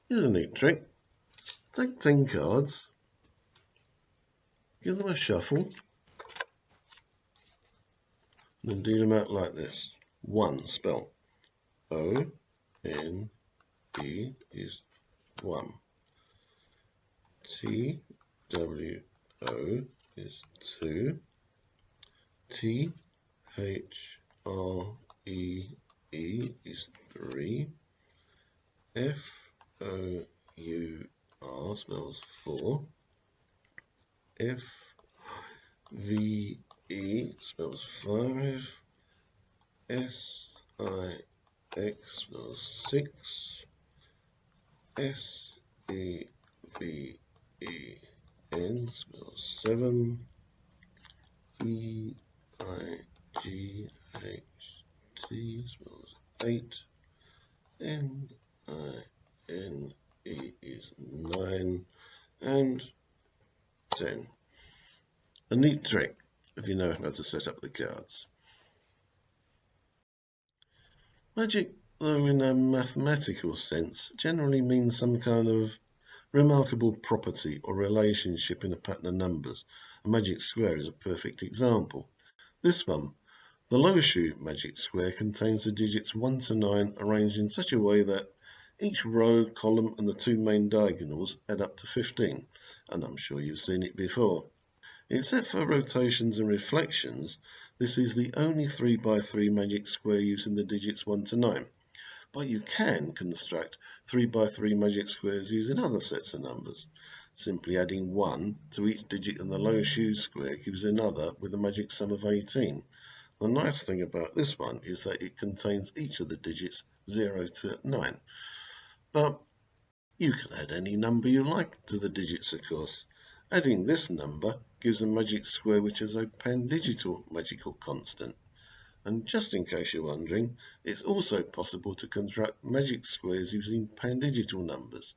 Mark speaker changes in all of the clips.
Speaker 1: Here's a neat trick. Take 10 cards, give them a shuffle, and then deal them out like this. 1 spelled O-N-E is 1. T-W-O is 2. T-H-R-E-E is 3. F-O-U-R spells 4. F-V-E spells 5. S-I-X spells 6. S-E-V-E-N spells 7. E-I-G-H-T spells 8. N-I-N-E is 9. And 10. A neat trick if you know how to set up the cards. Magic, though in a mathematical sense, generally means some kind of remarkable property or relationship in a pattern of numbers. A magic square is a perfect example. This one, the low-shoe magic square, contains the digits 1 to 9 arranged in such a way that each row, column and the two main diagonals add up to 15, and I'm sure you've seen it before. Except for rotations and reflections, this is the only 3 by 3 magic square using the digits 1 to 9. But you can construct 3 by 3 magic squares using other sets of numbers. Simply adding 1 to each digit in the low shoe square gives another with a magic sum of 18. The nice thing about this one is that it contains each of the digits 0 to 9. But you can add any number you like to the digits, of course. Adding this number gives a magic square which has a pandigital magical constant. And just in case you're wondering, it's also possible to construct magic squares using pandigital numbers.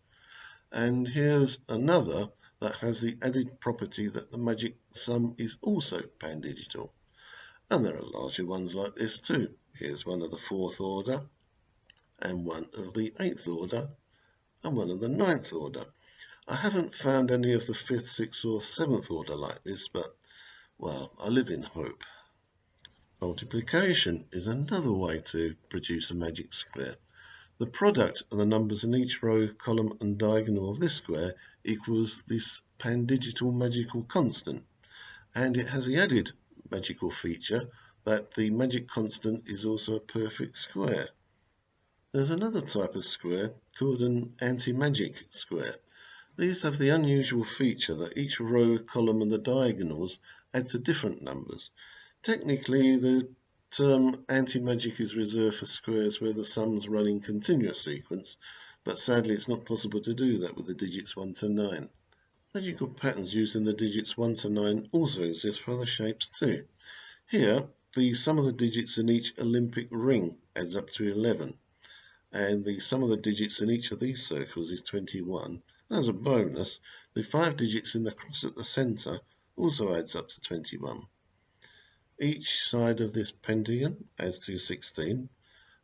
Speaker 1: And here's another that has the added property that the magic sum is also pandigital. And there are larger ones like this too. Here's one of the 4th order, and one of the 8th order, and one of the 9th order. I haven't found any of the 5th, 6th or 7th order like this, but, well, I live in hope. Multiplication is another way to produce a magic square. The product of the numbers in each row, column and diagonal of this square equals this pandigital magical constant, and it has the added magical feature that the magic constant is also a perfect square. There's another type of square called an anti-magic square. These have the unusual feature that each row, column and the diagonals add to different numbers. Technically, the term anti-magic is reserved for squares where the sums run in continuous sequence, but sadly it's not possible to do that with the digits 1 to 9. Magical patterns using the digits 1 to 9 also exist for other shapes too. Here, the sum of the digits in each Olympic ring adds up to 11, and the sum of the digits in each of these circles is 21. As a bonus, the 5 digits in the cross at the center also adds up to 21. Each side of this pentagon adds to 16,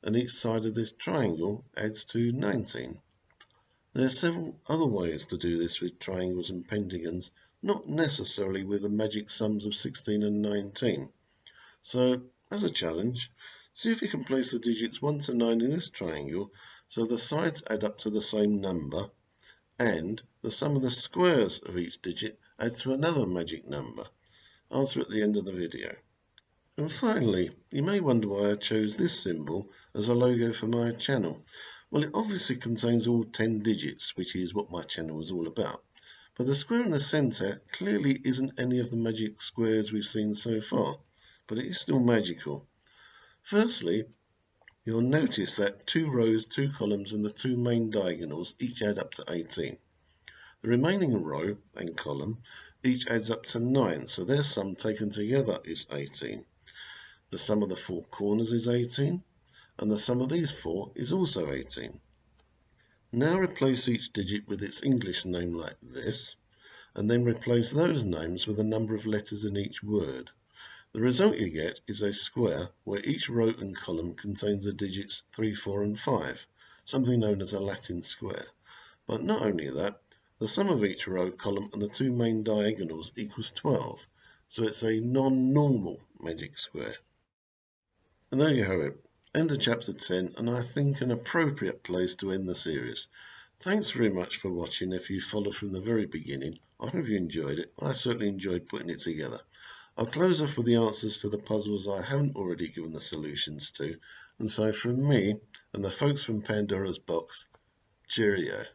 Speaker 1: and each side of this triangle adds to 19. There are several other ways to do this with triangles and pentagons, not necessarily with the magic sums of 16 and 19. So, as a challenge, see if you can place the digits 1 to 9 in this triangle so the sides add up to the same number, and the sum of the squares of each digit adds to another magic number. Answer at the end of the video. And finally, you may wonder why I chose this symbol as a logo for my channel. Well, it obviously contains all 10 digits, which is what my channel is all about. But the square in the center clearly isn't any of the magic squares we've seen so far, but it is still magical. Firstly, you'll notice that 2 rows, 2 columns and the 2 main diagonals each add up to 18. The remaining row and column each adds up to 9, so their sum taken together is 18. The sum of the 4 corners is 18, and the sum of these 4 is also 18. Now replace each digit with its English name like this, and then replace those names with the number of letters in each word. The result you get is a square where each row and column contains the digits 3, 4 and 5, something known as a Latin square. But not only that, the sum of each row, column and the two main diagonals equals 12. So it's a non-normal magic square. And there you have it. End of chapter 10, and I think an appropriate place to end the series. Thanks very much for watching. If you followed from the very beginning, I hope you enjoyed it. I certainly enjoyed putting it together. I'll close off with the answers to the puzzles I haven't already given the solutions to. And so from me and the folks from Pandora's box, cheerio.